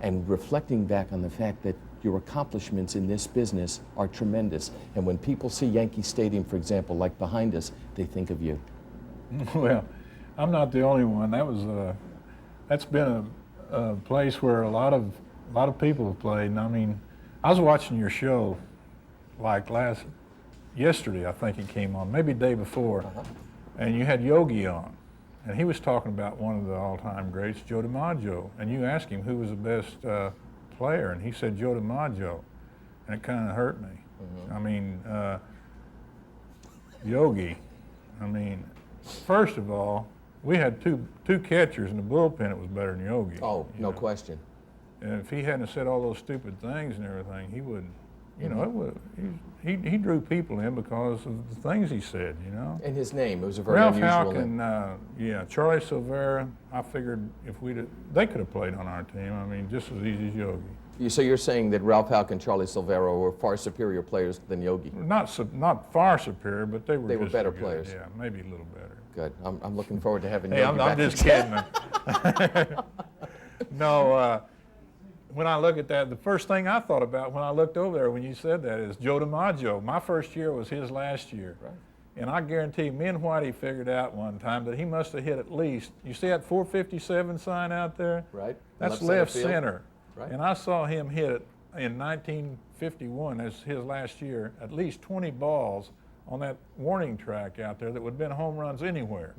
and reflecting back on the fact that your accomplishments in this business are tremendous. And when people see Yankee Stadium, for example, like behind us, they think of you. Well, I'm not the only one. That's been a place where a lot of people have played. And I mean, I was watching your show like yesterday, I think it came on, maybe the day before, and you had Yogi on, and he was talking about one of the all-time greats, Joe DiMaggio, and you asked him who was the best player, and he said Joe DiMaggio, and it kind of hurt me. I mean, Yogi, I mean, first of all, we had two catchers in the bullpen. It was better than Yogi. Oh, no question. And if he hadn't said all those stupid things and everything, he would, you know, he drew people in because of the things he said, you know. And his name, it was a very Ralph unusual Houk name. and Charlie Silvera, I figured if they could have played on our team. I mean, just as easy as Yogi. So you're saying that Ralph Houk and Charlie Silvera were far superior players than Yogi? Not far superior, but they were better good. players. Yeah, maybe a little better. Good. I'm looking forward to having Hey, Yogi back. I'm just kidding. No, when I look at that, the first thing I thought about when I looked over there when you said that is Joe DiMaggio. My first year was his last year. Right. And I guarantee me and Whitey figured out one time that he must have hit at least, you see that 457 sign out there? Right. That's left center. Right. And I saw him hit it in 1951, as his last year, at least 20 balls on that warning track out there that would have been home runs anywhere.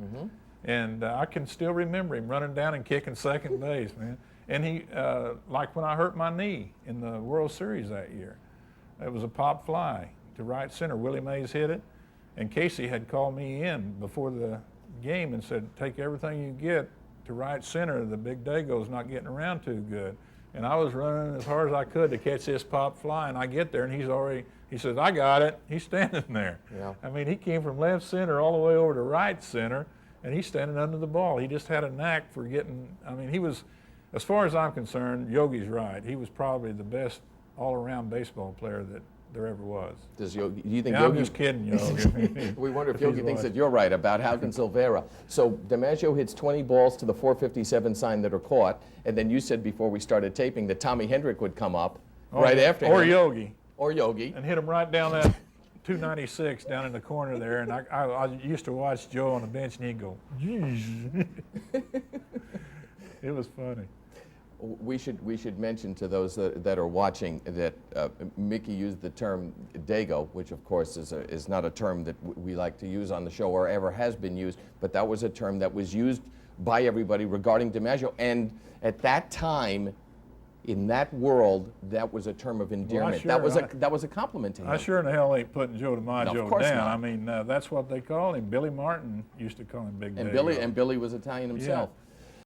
And I can still remember him running down and kicking second base, man. And he, like when I hurt my knee in the World Series that year, it was a pop fly to right center. Willie Mays hit it, and Casey had called me in before the game and said, take everything you get to right center. The big Dago's not getting around too good. And I was running as hard as I could to catch this pop fly, and I get there, and he says, I got it. He's standing there. Yeah. I mean, he came from left center all the way over to right center, and he's standing under the ball. He just had a knack for getting, I mean, he was, as far as I'm concerned, Yogi's right. He was probably the best all-around baseball player that there ever was. Do you think Yeah, Yogi? I'm just kidding, Yogi. We wonder if If Yogi he's thinks watching. that you're right about Houk and Silvera. So DiMaggio hits 20 balls to the 457 sign that are caught, and then you said before we started taping that Tommy Hendrick would come up right after Or him. Yogi. Or Yogi. And hit him right down that 296 down in the corner there. And I used to watch Joe on the bench, and he'd go, geez. It was funny. We should mention to those that are watching that Mickey used the term Dago, which of course is not a term that we like to use on the show or ever has been used, but that was a term that was used by everybody regarding DiMaggio. And at that time, in that world, that was a term of endearment. Well, that was a compliment to him. I sure in the hell ain't putting Joe No, DiMaggio of course down. not. I mean, that's what they called him. Billy Martin used to call him Big Dago. And Billy was Italian himself. Yeah.